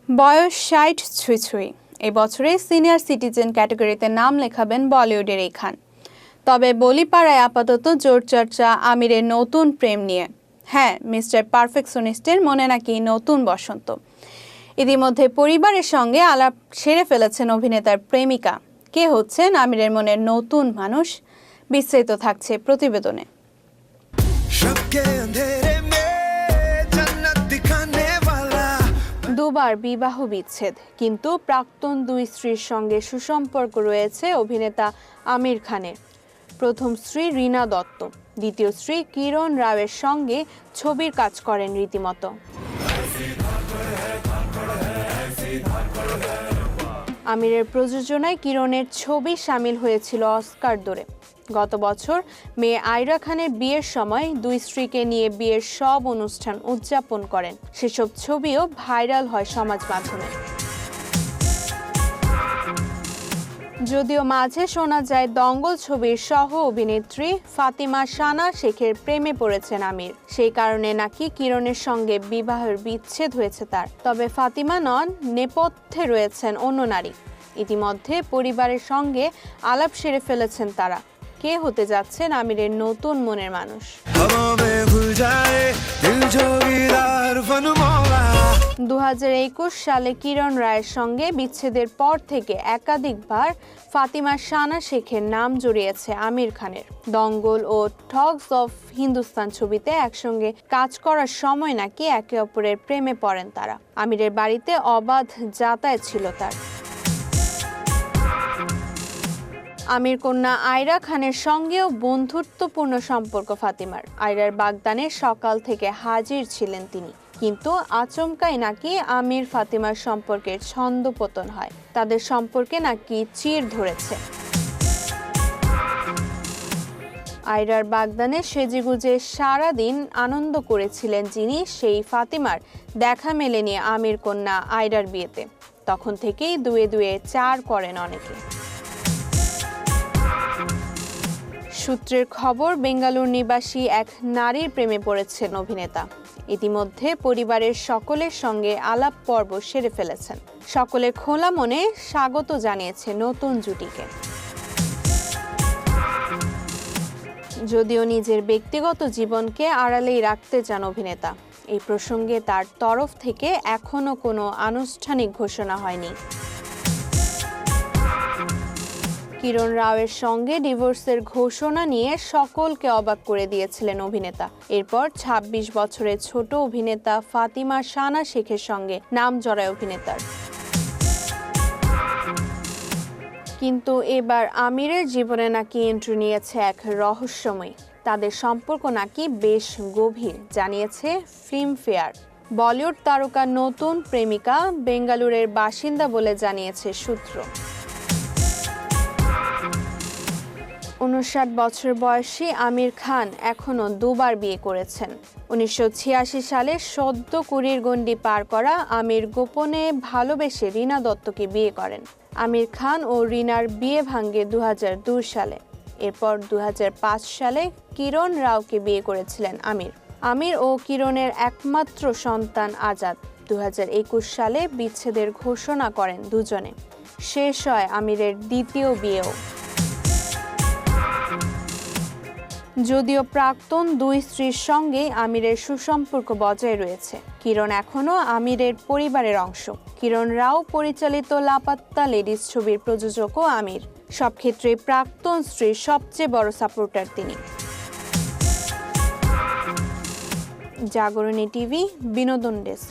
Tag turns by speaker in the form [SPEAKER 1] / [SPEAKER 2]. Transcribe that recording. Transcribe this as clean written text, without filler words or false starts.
[SPEAKER 1] বয়স ৬০ ছুঁই ছুঁই। এই বছরে সিনিয়র সিটিজেন ক্যাটাগরিতে নাম লেখাবেন বলিউডের এই খান। তবে বলিপাড়ায় আপাতত জোর চর্চা আমিরের নতুন প্রেম নিয়ে। হ্যাঁ, মিস্টার পারফেকশনিস্টের মনে নাকি নতুন বসন্ত। ইতিমধ্যে পরিবারের সঙ্গে আলাপ সেরে ফেলেছেন অভিনেতার প্রেমিকা। কে হচ্ছেন আমিরের মনের নতুন মানুষ, বিস্তারিত থাকছে প্রতিবেদনে। দুবার বিবাহ বিচ্ছেদ, কিন্তু প্রাক্তন দুই স্ত্রীর সঙ্গে সুসম্পর্ক রয়েছে অভিনেতা আমির খানের। প্রথম স্ত্রী রীনা দত্ত, দ্বিতীয় স্ত্রী কিরণ রাওয়ের সঙ্গে ছবির কাজ করেন রীতিমতো। আমিরের প্রযোজনায় কিরণের ছবি শামিল হয়েছিল অস্কার দৌড়ে। গত বছর মেয়ে আয়রা খানের বিয়ের সময় দুই স্ত্রীকে নিয়ে বিয়ের সব অনুষ্ঠান উদযাপন করেন। সেসব ছবিও ভাইরাল হয় সমাজ মাধ্যমে। যদিও মাঝে শোনা যায় দঙ্গল ছবির সহ অভিনেত্রী ফাতিমা শানা শেখের প্রেমে পড়েছেন আমির, সেই কারণে নাকি কিরণের সঙ্গে বিবাহের বিচ্ছেদ হয়েছে তার। তবে ফাতিমা নন, নেপথ্যে রয়েছেন অন্য নারী। ইতিমধ্যে পরিবারের সঙ্গে আলাপ সেরে ফেলেছেন তারা। কে হতে যাচ্ছেন আমিরের নতুন মনের মানুষ? 2021 সালে কিরণ রায়ের সঙ্গে বিচ্ছেদের পর থেকে একাধিকবার ফাতিমা শানা শেখের নাম জড়িয়েছে আমির খানের। দঙ্গল ও ঠগস অফ হিন্দুস্তান ছবিতে একসঙ্গে কাজ করার সময় নাকি একে অপরের প্রেমে পড়েন তারা। আমিরের বাড়িতে অবাধ যাতায়াত ছিল তার। আমির কন্যা আয়রা খানের সঙ্গেও বন্ধুত্বপূর্ণ সম্পর্ক ফাতিমার। আয়রার বাগদানে সকাল থেকে হাজির ছিলেন তিনি, কিন্তু আচমকাই নাকি আমির ফাতিমার সম্পর্কের ছন্দপতন হয়। তাদের সম্পর্কে নাকি চির ধরেছে। আয়রার বাগদানে সেজেগুজে সারাদিন আনন্দ করেছিলেন যিনি, সেই ফাতিমার দেখা মেলেনি আমির কন্যা আয়রার বিয়েতে। তখন থেকেই দুয়ে দুয়ে চার করেন অনেকে। সূত্রের খবর, বেঙ্গালুরু নিবাসী এক নারীর প্রেমে পড়েছেন অভিনেতা। ইতিমধ্যে পরিবারের সকলের সঙ্গে আলাপ পর্ব সেরে ফেলেছেন। সকলে খোলা মনে স্বাগত জানিয়েছে নতুন জুটিকে। যদিও নিজের ব্যক্তিগত জীবনকে আড়ালেই রাখতে চান অভিনেতা, এই প্রসঙ্গে তার তরফ থেকে এখনো কোনো আনুষ্ঠানিক ঘোষণা হয়নি। কিরণ রাওয়ের সঙ্গে ডিভোর্সের ঘোষণা নিয়ে সকলকে অবাক করে দিয়েছিলেন অভিনেতা। এরপর ২৬ বছরের ছোট অভিনেতা ফাতিমা শানা শেখের সঙ্গে নাম জড়ায় অভিনেতার। কিন্তু এবার আমিরের জীবনে নাকি এন্ট্রি নিয়েছে এক রহস্যময়। তাদের সম্পর্ক নাকি বেশ গভীর, জানিয়েছে ফিল্মফেয়ার। বলিউড তারকার নতুন প্রেমিকা বেঙ্গালুরের বাসিন্দা বলে জানিয়েছে সূত্র। 59 বছর বয়সী আমির খান এখনও দুবার বিয়ে করেছেন। 1986 সালে সদ্য 20 গণ্ডি পার করা আমির গোপনে ভালোবেসে রীনা দত্তকে বিয়ে করেন। আমির খান ও রীনার বিয়ে ভাঙে 2002 সালে। এরপর 2005 সালে কিরণ রাওকে বিয়ে করেছিলেন আমির। আমির ও কিরণের একমাত্র সন্তান আজাদ। 2021 সালে বিচ্ছেদের ঘোষণা করেন দুজনে। শেষ হয় আমিরের দ্বিতীয় বিয়েও। যদিও প্রাক্তন দুই স্ত্রীর সঙ্গেই আমিরের সুসম্পর্ক বজায় রয়েছে, কিরণ এখনও আমিরের পরিবারের অংশ। কিরণ রাও পরিচালিত লাপাত্তা লেডিস ছবির প্রযোজকও আমির। সব ক্ষেত্রে প্রাক্তন স্ত্রীর সবচেয়ে বড় সাপোর্টার তিনি। জাগরণী টিভি, বিনোদন ডেস্ক।